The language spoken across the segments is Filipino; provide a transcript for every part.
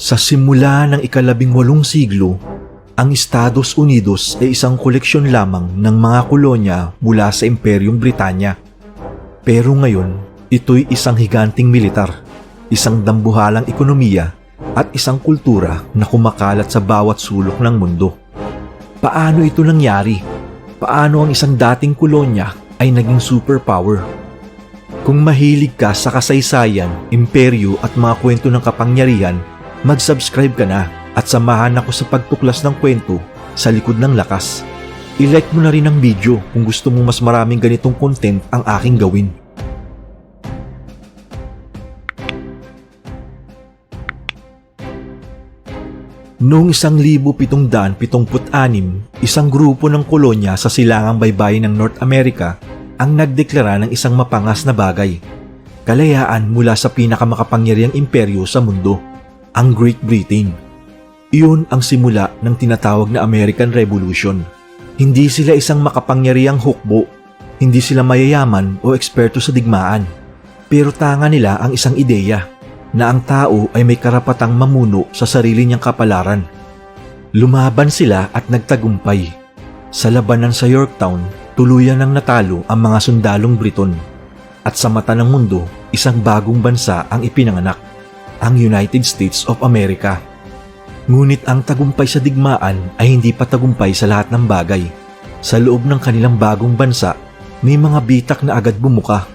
Sa simula ng ika-18 siglo, ang Estados Unidos ay isang koleksyon lamang ng mga kolonya mula sa Imperyong Britanya. Pero ngayon, ito'y isang higanting militar, isang dambuhalang ekonomiya at isang kultura na kumakalat sa bawat sulok ng mundo. Paano ito nangyari? Paano ang isang dating kolonya ay naging superpower? Kung mahilig ka sa kasaysayan, imperyo at mga kwento ng kapangyarihan, mag-subscribe ka na at samahan ako sa pagtuklas ng kwento sa likod ng lakas. I-like mo na rin ang video kung gusto mo mas maraming ganitong content ang aking gawin. Noong 1776, isang grupo ng kolonya sa silangang baybayin ng North America ang nagdeklara ng isang mapangas na bagay. Kalayaan mula sa pinakamakapangyarihang imperyo sa mundo, ang Great Britain. Iyon ang simula ng tinatawag na American Revolution. Hindi sila isang makapangyarihang hukbo, hindi sila mayayaman o eksperto sa digmaan. Pero tanga nila ang isang ideya, na ang tao ay may karapatang mamuno sa sarili niyang kapalaran. Lumaban sila at nagtagumpay. Sa labanan sa Yorktown, tuluyan nang natalo ang mga sundalong Briton. At sa mata ng mundo, isang bagong bansa ang ipinanganak, ang United States of America. Ngunit ang tagumpay sa digmaan ay hindi pa tagumpay sa lahat ng bagay. Sa loob ng kanilang bagong bansa, may mga bitak na agad bumuka.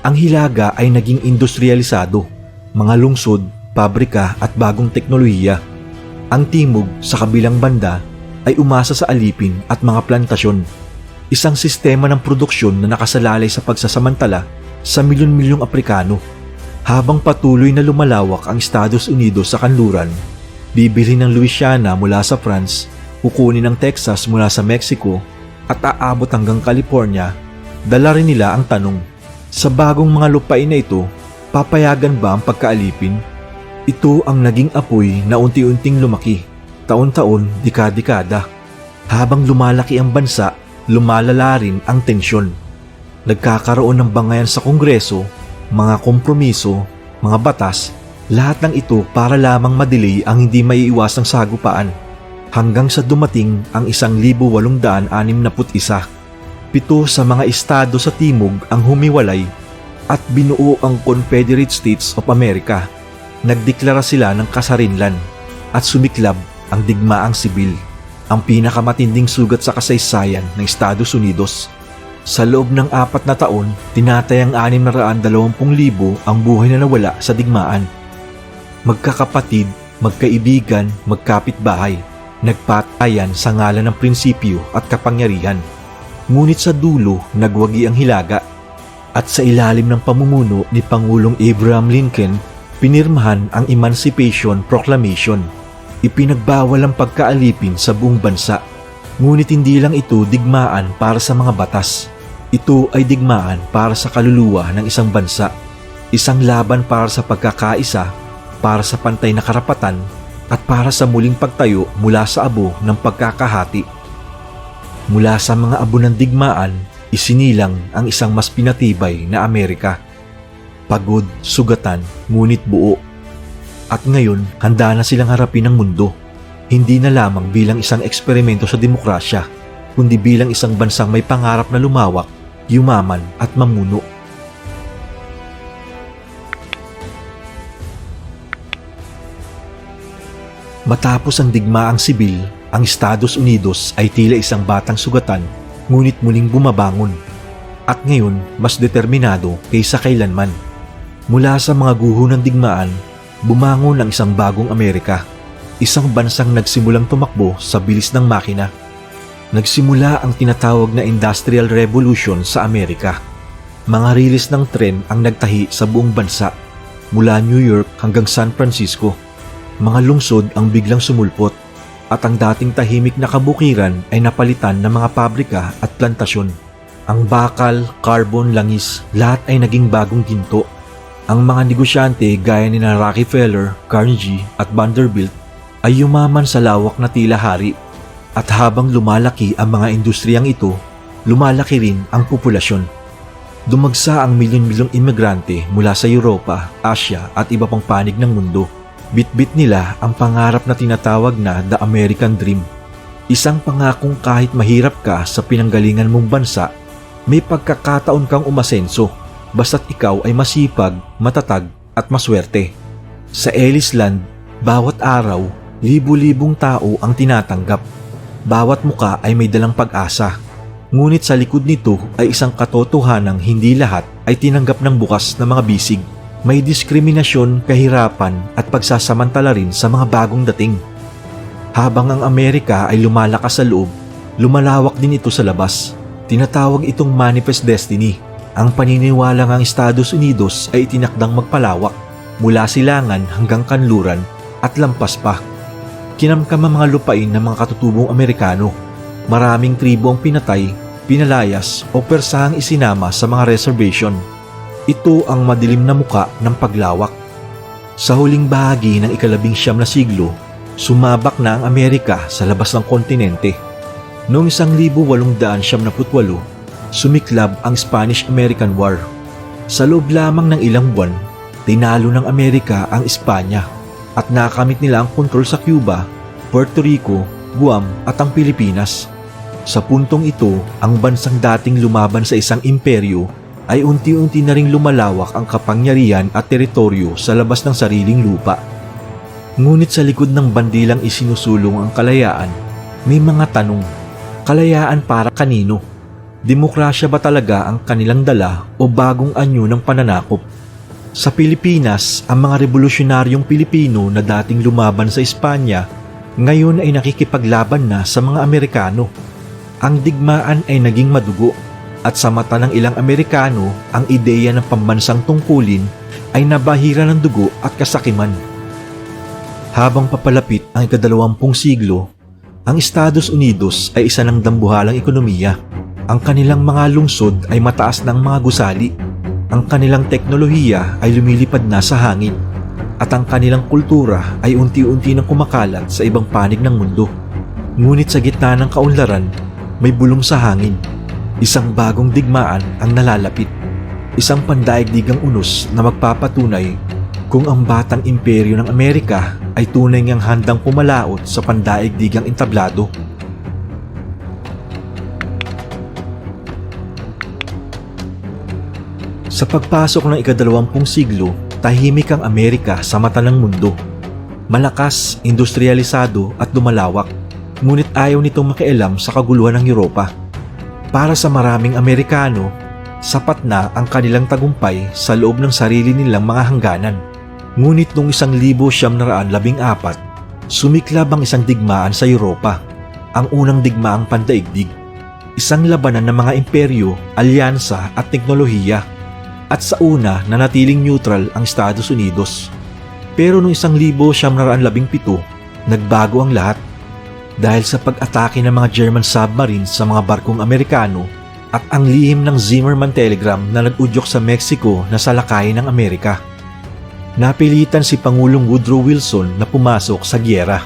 Ang Hilaga ay naging industrialisado, mga lungsod, pabrika at bagong teknolohiya. Ang Timog sa kabilang banda ay umasa sa alipin at mga plantasyon. Isang sistema ng produksyon na nakasalalay sa pagsasamantala sa milyon-milyong Aprikano. Habang patuloy na lumalawak ang Estados Unidos sa kanluran, bibili ng Louisiana mula sa France, kukunin ng Texas mula sa Mexico at aabot hanggang California, dala rin nila ang tanong, sa bagong mga lupain na ito, papayagan ba ang pagkaalipin? Ito ang naging apoy na unti-unting lumaki, taon-taon, dekada-dekada. Habang lumalaki ang bansa, lumalala rin ang tensyon. Nagkakaroon ng bangayan sa Kongreso, mga kompromiso, mga batas, lahat ng ito para lamang madelay ang hindi maiiwasang sagupaan. Hanggang sa dumating ang 1861. 7 sa mga estado sa Timog ang humiwalay at binuo ang Confederate States of America. Nagdeklara sila ng kasarinlan at sumiklab ang digmaang sibil, ang pinakamatinding sugat sa kasaysayan ng Estados Unidos. Sa loob ng 4 na taon, tinatayang 620,000 ang buhay na nawala sa digmaan. Magkakapatid, magkaibigan, magkapitbahay, nagpatayan sa ngalan ng prinsipyo at kapangyarihan. Ngunit sa dulo, nagwagi ang Hilaga. At sa ilalim ng pamumuno ni Pangulong Abraham Lincoln, pinirmahan ang Emancipation Proclamation. Ipinagbawal ang pagkaalipin sa buong bansa. Ngunit hindi lang ito digmaan para sa mga batas. Ito ay digmaan para sa kaluluwa ng isang bansa. Isang laban para sa pagkakaisa, para sa pantay na karapatan, at para sa muling pagtayo mula sa abo ng pagkakahati. Mula sa mga abo ng digmaan, isinilang ang isang mas pinatibay na Amerika. Pagod, sugatan, ngunit buo. At ngayon, handa na silang harapin ang mundo. Hindi na lamang bilang isang eksperimento sa demokrasya, kundi bilang isang bansang may pangarap na lumawak, yumaman at mamuno. Matapos ang digmaang sibil, ang Estados Unidos ay tila isang batang sugatan, ngunit muling bumabangon. At ngayon, mas determinado kaysa kailanman. Mula sa mga guho ng digmaan, bumangon ang isang bagong Amerika. Isang bansang nagsimulang tumakbo sa bilis ng makina. Nagsimula ang tinatawag na Industrial Revolution sa Amerika. Mga rilis ng tren ang nagtahi sa buong bansa, mula New York hanggang San Francisco. Mga lungsod ang biglang sumulpot, at ang dating tahimik na kabukiran ay napalitan ng mga pabrika at plantasyon. Ang bakal, carbon, langis, lahat ay naging bagong ginto. Ang mga negosyante gaya ni Rockefeller, Carnegie at Vanderbilt ay yumaman sa lawak na tila hari. At habang lumalaki ang mga industriyang ito, lumalaki rin ang populasyon. Dumagsa ang milyon-milyong imigrante mula sa Europa, Asia at iba pang panig ng mundo. Bitbit nila ang pangarap na tinatawag na The American Dream. Isang pangakong kahit mahirap ka sa pinanggalingan mong bansa, may pagkakataon kang umasenso basta't ikaw ay masipag, matatag at maswerte. Sa Ellis Land, bawat araw, libu-libong tao ang tinatanggap. Bawat muka ay may dalang pag-asa. Ngunit sa likod nito ay isang katotohanang hindi lahat ay tinanggap ng bukas na mga bisig. May diskriminasyon, kahirapan at pagsasamantala rin sa mga bagong dating. Habang ang Amerika ay lumalakas sa loob, lumalawak din ito sa labas. Tinatawag itong Manifest Destiny. Ang paniniwala ng Estados Unidos ay itinakdang magpalawak mula silangan hanggang kanluran at lampas pa. Kinamkam ang mga lupain ng mga katutubong Amerikano. Maraming tribo ang pinatay, pinalayas o persahang isinama sa mga reservation. Ito ang madilim na muka ng paglawak. Sa huling bahagi ng ika-19 na siglo, sumabak na ang Amerika sa labas ng kontinente. Noong 1898, sumiklab ang Spanish-American War. Sa loob lamang ng ilang buwan, tinalo ng Amerika ang Espanya at nakamit nila ang kontrol sa Cuba, Puerto Rico, Guam at ang Pilipinas. Sa puntong ito, ang bansang dating lumaban sa isang imperyo ay unti-unti na ring lumalawak ang kapangyarihan at teritoryo sa labas ng sariling lupa. Ngunit sa likod ng bandilang isinusulong ang kalayaan, may mga tanong. Kalayaan para kanino? Demokrasya ba talaga ang kanilang dala o bagong anyo ng pananakop? Sa Pilipinas, ang mga revolusyonaryong Pilipino na dating lumaban sa Espanya, ngayon ay nakikipaglaban na sa mga Amerikano. Ang digmaan ay naging madugo. At sa mata ng ilang Amerikano, ang ideya ng pambansang tungkulin ay nabahira ng dugo at kasakiman. Habang papalapit ang ika-20 siglo, ang Estados Unidos ay isa ng dambuhalang ekonomiya. Ang kanilang mga lungsod ay mataas ng mga gusali. Ang kanilang teknolohiya ay lumilipad na sa hangin. At ang kanilang kultura ay unti-unti nang kumakalat sa ibang panig ng mundo. Ngunit sa gitna ng kaunlaran, may bulong sa hangin. Isang bagong digmaan ang nalalapit. Isang pandaigdigang unos na magpapatunay kung ang batang imperyo ng Amerika ay tunay ngang handang pumalaot sa pandaigdigang entablado. Sa pagpasok ng ika-20 siglo, tahimik ang Amerika sa mata ng mundo. Malakas, industrialisado at lumalawak, ngunit ayaw nitong makialam sa kaguluhan ng Europa. Para sa maraming Amerikano, sapat na ang kanilang tagumpay sa loob ng sarili nilang mga hangganan. Ngunit noong 1914, sumiklab ang isang digmaan sa Europa, ang unang digmaang pandaigdig. Isang labanan ng mga imperyo, alyansa at teknolohiya. At sa una, nanatiling neutral ang Estados Unidos. Pero noong 1917, nagbago ang lahat. Dahil sa pag-atake ng mga German submarines sa mga barkong Amerikano at ang lihim ng Zimmerman Telegram na nag-udyok sa Mexico na salakayin ng Amerika. Napilitan si Pangulong Woodrow Wilson na pumasok sa giyera.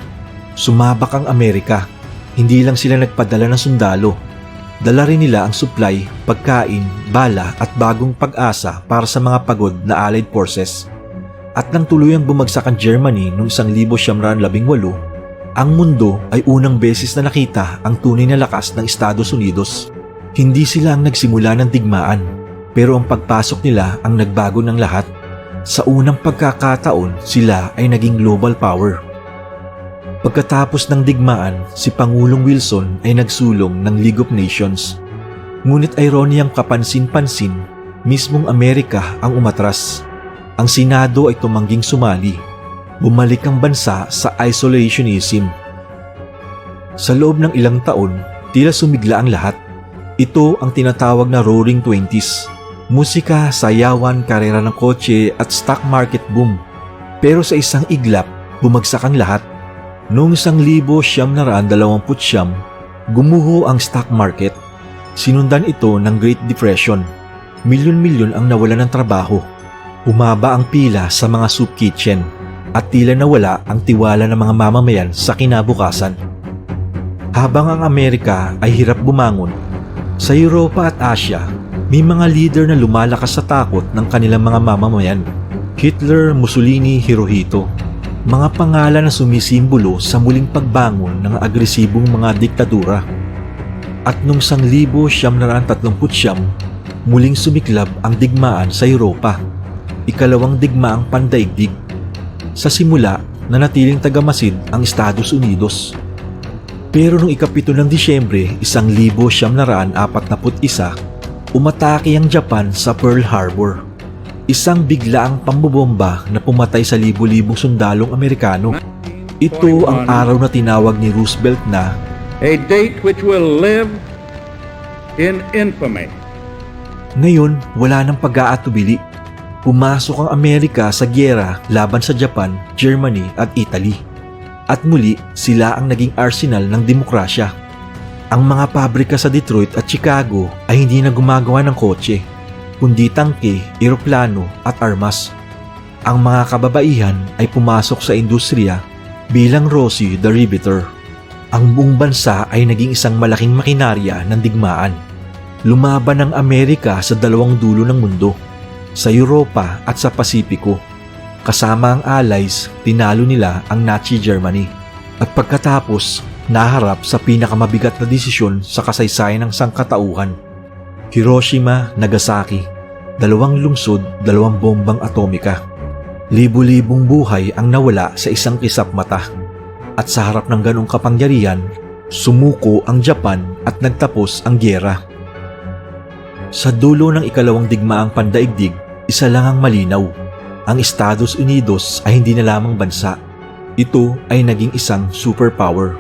Sumabak ang Amerika. Hindi lang sila nagpadala ng sundalo. Dala rin nila ang supply, pagkain, bala at bagong pag-asa para sa mga pagod na Allied forces. At nang tuluyang bumagsak ang Germany noong 1918, ang mundo ay unang beses na nakita ang tunay na lakas ng Estados Unidos. Hindi sila ang nagsimula ng digmaan, pero ang pagpasok nila ang nagbago ng lahat. Sa unang pagkakataon, sila ay naging global power. Pagkatapos ng digmaan, si Pangulong Wilson ay nagsulong ng League of Nations. Ngunit ironiyang kapansin-pansin, mismong Amerika ang umatras. Ang Senado ay tumangging sumali. Bumalik ang bansa sa isolationism. Sa loob ng ilang taon, tila sumigla ang lahat. Ito ang tinatawag na Roaring Twenties. Musika, sayawan, karera ng kotse at stock market boom. Pero sa isang iglap, bumagsak ang lahat. Noong 1929, gumuho ang stock market. Sinundan ito ng Great Depression. Milyon-milyon ang nawalan ng trabaho. Humaba ang pila sa mga soup kitchen. At tila nawala ang tiwala ng mga mamamayan sa kinabukasan. Habang ang Amerika ay hirap bumangon, sa Europa at Asia, may mga leader na lumalakas sa takot ng kanilang mga mamamayan. Hitler, Mussolini, Hirohito. Mga pangalan na sumisimbolo sa muling pagbangon ng agresibong mga diktadura. At noong 1939, muling sumiklab ang digmaan sa Europa. Ikalawang digmaang pandaigdig. Sa simula, nanatiling tagamasid ang Estados Unidos. Pero noong 7 ng Disyembre 1941, umatake ang Japan sa Pearl Harbor. Isang biglaang pambobomba na pumatay sa libo-libong sundalong Amerikano. Ito ang araw na tinawag ni Roosevelt na a date which will live in infamy. Ngayon, wala nang pag-aatubili. Pumasok ang Amerika sa giyera laban sa Japan, Germany at Italy. At muli, sila ang naging arsenal ng demokrasya. Ang mga pabrika sa Detroit at Chicago ay hindi na gumagawa ng kotse, kundi tangke, eroplano at armas. Ang mga kababaihan ay pumasok sa industriya bilang Rosie the Riveter. Ang buong bansa ay naging isang malaking makinarya ng digmaan. Lumaban ang Amerika sa dalawang dulo ng mundo, sa Europa at sa Pasipiko. Kasama ang Allies, tinalo nila ang Nazi Germany. At pagkatapos, naharap sa pinakamabigat na desisyon sa kasaysayan ng sangkatauhan. Hiroshima, Nagasaki, 2 lungsod, 2 bombang atomika. Libo-libong buhay ang nawala sa isang kisap mata. At sa harap ng ganong kapangyarihan, sumuko ang Japan at nagtapos ang giyera. Sa dulo ng ikalawang digmaang pandaigdig, isa lang ang malinaw. Ang Estados Unidos ay hindi na lamang bansa. Ito ay naging isang superpower.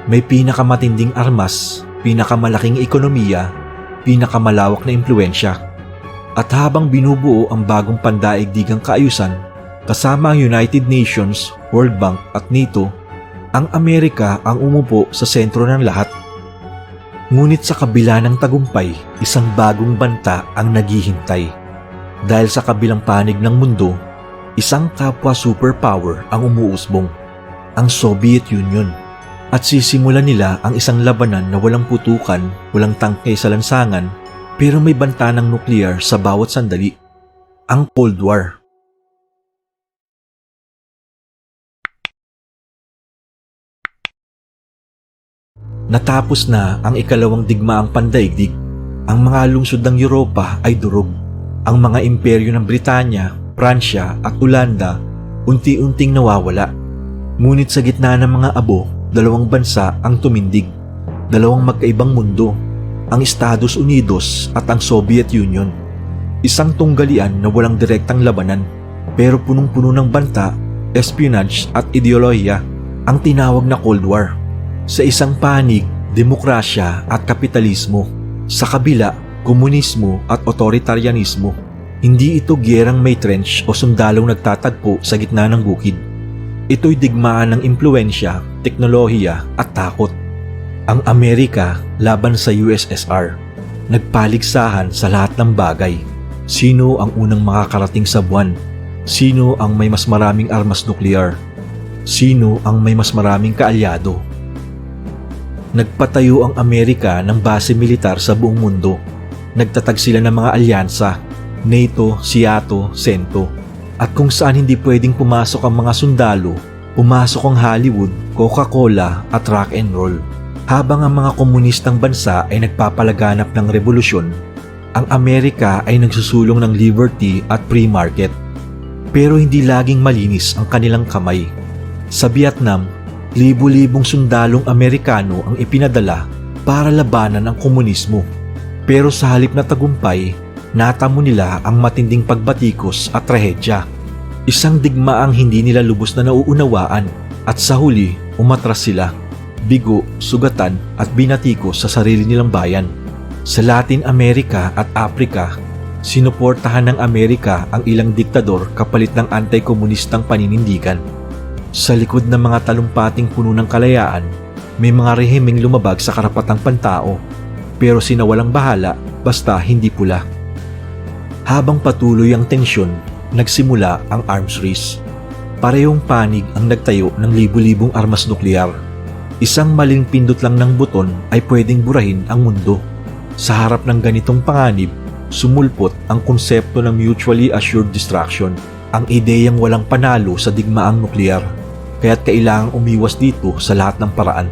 May pinakamatinding armas, pinakamalaking ekonomiya, pinakamalawak na impluensya. At habang binubuo ang bagong pandaigdigang kaayusan, kasama ang United Nations, World Bank at NATO, ang Amerika ang umupo sa sentro ng lahat. Ngunit sa kabila ng tagumpay, isang bagong banta ang naghihintay. Dahil sa kabilang panig ng mundo, isang kapwa superpower ang umuusbong, ang Soviet Union. At sisimulan nila ang isang labanan na walang putukan, walang tangke sa lansangan, pero may banta ng nuklear sa bawat sandali, ang Cold War. Natapos na ang ikalawang digmaang pandaigdig. Ang mga lungsod ng Europa ay durog. Ang mga imperyo ng Britanya, Pransya at Ulanda unti-unting nawawala. Ngunit sa gitna ng mga abo, 2 bansa ang tumindig. 2 magkaibang mundo, ang Estados Unidos at ang Soviet Union. Isang tunggalian na walang direktang labanan, pero punong-puno ng banta, espionage at ideolohiya, ang tinawag na Cold War. Sa isang panig, demokrasya at kapitalismo. Sa kabila, komunismo at otoritarianismo. Hindi ito giyerang may trench o sundalong nagtatagpo sa gitna ng bukid. Ito'y digmaan ng impluensya, teknolohiya at takot. Ang Amerika laban sa USSR. Nagpaligsahan sa lahat ng bagay. Sino ang unang makakarating sa buwan? Sino ang may mas maraming armas nuklear? Sino ang may mas maraming kaalyado? Nagpatayo ang Amerika ng base militar sa buong mundo. Nagtatag sila ng mga alyansa, NATO, SEATO, CENTO. At kung saan hindi pwedeng pumasok ang mga sundalo, pumasok ang Hollywood, Coca-Cola at rock and roll. Habang ang mga komunistang bansa ay nagpapalaganap ng revolusyon, ang Amerika ay nagsusulong ng liberty at free market. Pero hindi laging malinis ang kanilang kamay. Sa Vietnam, libo-libong sundalong Amerikano ang ipinadala para labanan ang komunismo. Pero sa halip na tagumpay, natamo nila ang matinding pagbatikos at trahedya. Isang digmaang hindi nila lubos na nauunawaan at sa huli, umatras sila. Bigo, sugatan at binatikos sa sarili nilang bayan. Sa Latin America at Africa, sinuportahan ng Amerika ang ilang diktador kapalit ng anti-komunistang paninindigan. Sa likod ng mga talumpating puno ng kalayaan, may mga rehimeng lumabag sa karapatang pantao, pero sinawalang bahala basta hindi pula. Habang patuloy ang tensyon, nagsimula ang arms race. Parehong panig ang nagtayo ng libu-libong armas nuklear. Isang maling pindot lang ng buton ay pwedeng burahin ang mundo. Sa harap ng ganitong panganib, sumulpot ang konsepto ng mutually assured destruction, ang ideyang walang panalo sa digmaang nuklear. kaya't kailangang umiwas dito sa lahat ng paraan.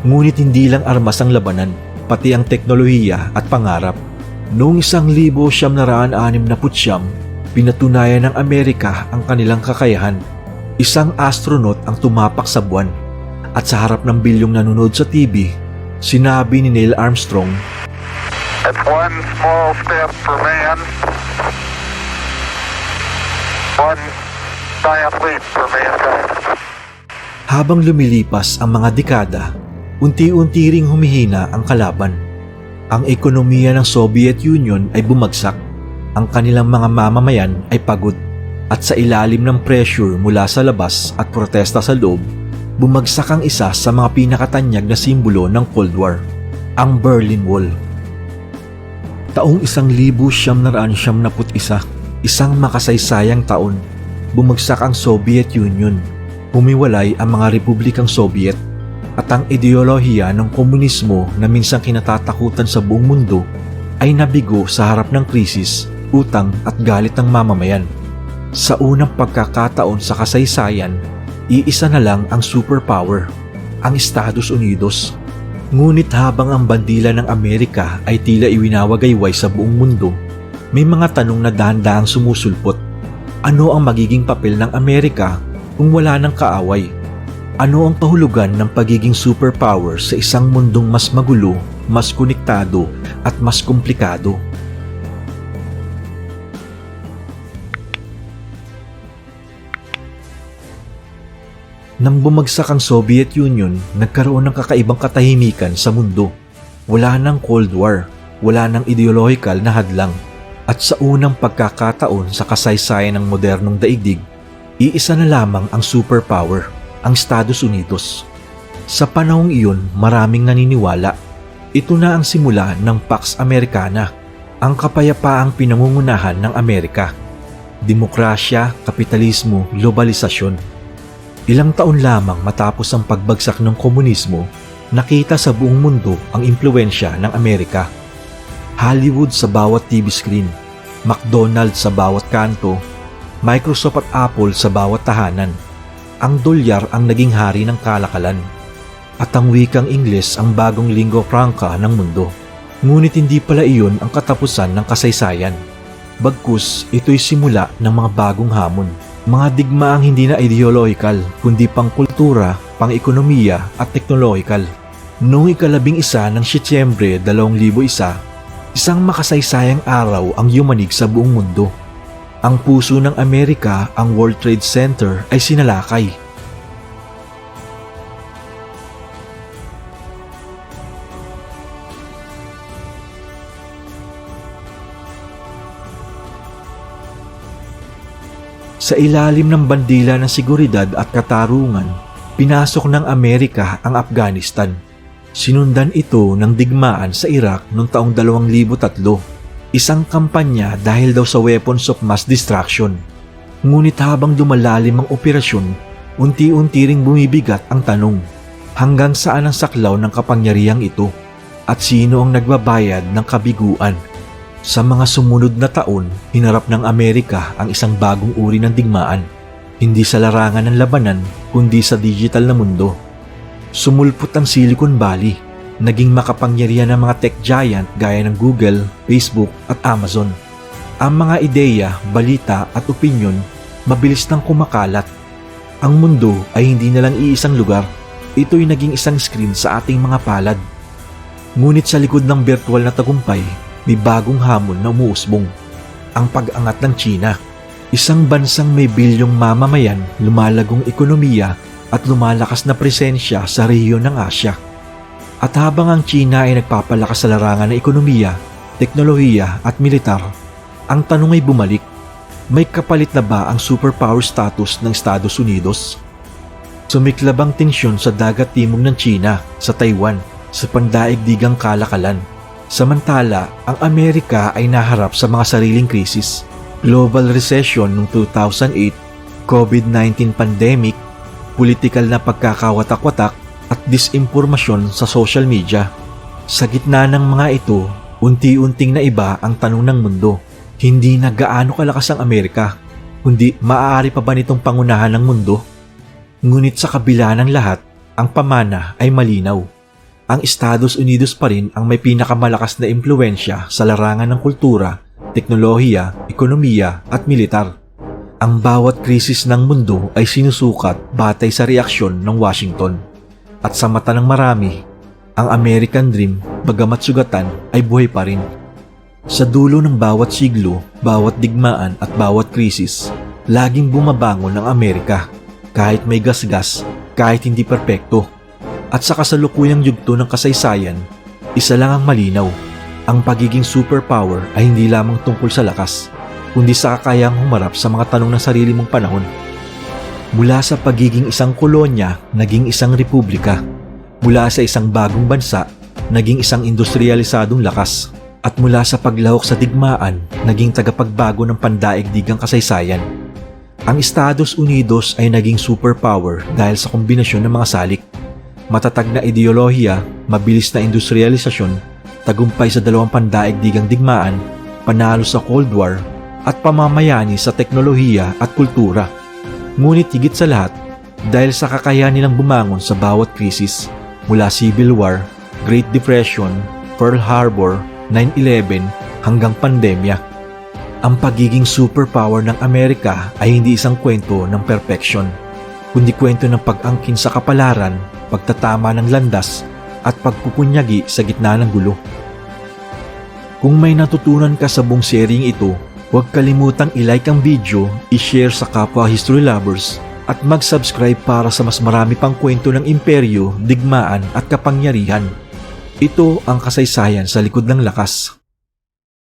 Ngunit hindi lang armas ang labanan, pati ang teknolohiya at pangarap. Noong 1969, pinatunayan ng Amerika ang kanilang kakayahan. Isang astronaut ang tumapak sa buwan at sa harap ng bilyong nanonood sa TV, sinabi ni Neil Armstrong, It's one small step for man, one giant leap for mankind. habang lumilipas ang mga dekada, unti-unti ring humihina ang kalaban. Ang ekonomiya ng Soviet Union ay bumagsak, ang kanilang mga mamamayan ay pagod, at sa ilalim ng pressure mula sa labas at protesta sa loob, bumagsak ang isa sa mga pinakatanyag na simbolo ng Cold War, ang Berlin Wall. Taong 1991, isang makasaysayang taon, bumagsak ang Soviet Union. Humiwalay ang mga republikang Soviet at ang ideolohiya ng komunismo na minsang kinatatakutan sa buong mundo ay nabigo sa harap ng krisis, utang at galit ng mamamayan. Sa unang pagkakataon sa kasaysayan, iisa na lang ang superpower, ang Estados Unidos. Ngunit habang ang bandila ng Amerika ay tila iwinawagayway sa buong mundo, may mga tanong na dahan-dahang sumusulpot. Ano ang magiging papel ng Amerika kung wala ng kaaway? Ano ang kahulugan ng pagiging superpower sa isang mundong mas magulo, mas konektado at mas komplikado? Nang bumagsak ang Soviet Union, nagkaroon ng kakaibang katahimikan sa mundo. Wala ng Cold War, wala ng ideological na hadlang. At sa unang pagkakataon sa kasaysayan ng modernong daigdig, iisa na lamang ang superpower, ang Estados Unidos. Sa panahong iyon, maraming naniniwala. Ito na ang simula ng Pax Americana, ang kapayapaang pinangungunahan ng Amerika. Demokrasya, kapitalismo, globalisasyon. Ilang taon lamang matapos ang pagbagsak ng komunismo, nakita sa buong mundo ang impluwensya ng Amerika. Hollywood sa bawat TV screen, McDonald's sa bawat kanto, Microsoft at Apple sa bawat tahanan. Ang dolyar ang naging hari ng kalakalan. At ang wikang Ingles ang bagong lingua franca ng mundo. Ngunit hindi pala iyon ang katapusan ng kasaysayan. Bagkus, ito'y simula ng mga bagong hamon. Mga digmaang hindi na ideological, kundi pangkultura, pang-ekonomiya at teknolohikal. Noong 11 ng Setyembre 2001, isang makasaysayang araw ang yumanig sa buong mundo. Ang puso ng Amerika, ang World Trade Center, ay sinalakay. Sa ilalim ng bandila ng seguridad at katarungan, pinasok ng Amerika ang Afghanistan. Sinundan ito ng digmaan sa Iraq noong taong 2003, isang kampanya dahil daw sa weapons of mass destruction. Ngunit habang lumalalim ang operasyon, unti-unti ring bumibigat ang tanong, hanggang saan ang saklaw ng kapangyarihang ito at sino ang nagbabayad ng kabiguan? Sa mga sumunod na taon, hinarap ng Amerika ang isang bagong uri ng digmaan, hindi sa larangan ng labanan kundi sa digital na mundo. Sumulpot ang Silicon Valley, naging makapangyarihan ng mga tech giant gaya ng Google, Facebook at Amazon. Ang mga ideya, balita at opinyon mabilis nang kumakalat. Ang mundo ay hindi na lang iisang lugar, ito'y naging isang screen sa ating mga palad. Ngunit sa likod ng virtual na tagumpay, may bagong hamon na umuusbong, ang pag-angat ng China. Isang bansang may bilyong mamamayan, lumalagong ekonomiya at lumalakas na presensya sa rehiyon ng Asya. At habang ang China ay nagpapalakas sa larangan ng ekonomiya, teknolohiya at militar, ang tanong ay bumalik, may kapalit na ba ang superpower status ng Estados Unidos? Sumiklab ang tensyon sa dagat timog ng China, sa Taiwan, sa pandaigdigang kalakalan. Samantala, ang Amerika ay naharap sa mga sariling krisis. Global recession noong 2008, COVID-19 pandemic, politikal na pagkakawatak-watak at disinformasyon sa social media. Sa gitna ng mga ito, unti-unting naiba ang tanong ng mundo. Hindi na gaano kalakas ang Amerika, kundi maaari pa ba nitong pangunahan ng mundo? Ngunit sa kabila ng lahat, ang pamana ay malinaw. Ang Estados Unidos pa rin ang may pinakamalakas na impluwensya sa larangan ng kultura, teknolohiya, ekonomiya at militar. Ang bawat krisis ng mundo ay sinusukat batay sa reaksyon ng Washington. At sa mata ng marami, ang American Dream, bagamat sugatan, ay buhay pa rin. Sa dulo ng bawat siglo, bawat digmaan at bawat krisis, laging bumabangon ang Amerika. Kahit may gasgas, kahit hindi perpekto. At sa kasalukuyang yugto ng kasaysayan, isa lang ang malinaw. Ang pagiging superpower ay hindi lamang tungkol sa lakas, kundi sa kakayahang humarap sa mga tanong ng sarili mong panahon. Mula sa pagiging isang kolonya, naging isang republika. Mula sa isang bagong bansa, naging isang industrialisadong lakas. At mula sa paglahok sa digmaan, naging tagapagbago ng pandaigdigang kasaysayan. Ang Estados Unidos ay naging superpower dahil sa kombinasyon ng mga salik. Matatag na ideolohiya, mabilis na industrialisasyon, tagumpay sa dalawang pandaigdigang digmaan, panalo sa Cold War, at pamamayani sa teknolohiya at kultura. Ngunit higit sa lahat, dahil sa kakayahan nilang bumangon sa bawat krisis, mula Civil War, Great Depression, Pearl Harbor, 9/11 hanggang pandemya. Ang pagiging superpower ng Amerika ay hindi isang kwento ng perfection, kundi kwento ng pag-angkin sa kapalaran, pagtatama ng landas, at pagpupunyagi sa gitna ng gulo. Kung may natutunan ka sa buong seryeng ito, huwag kalimutang i-like ang video, i-share sa kapwa history lovers, at mag-subscribe para sa mas marami pang kwento ng imperyo, digmaan at kapangyarihan. Ito ang kasaysayan sa likod ng lakas.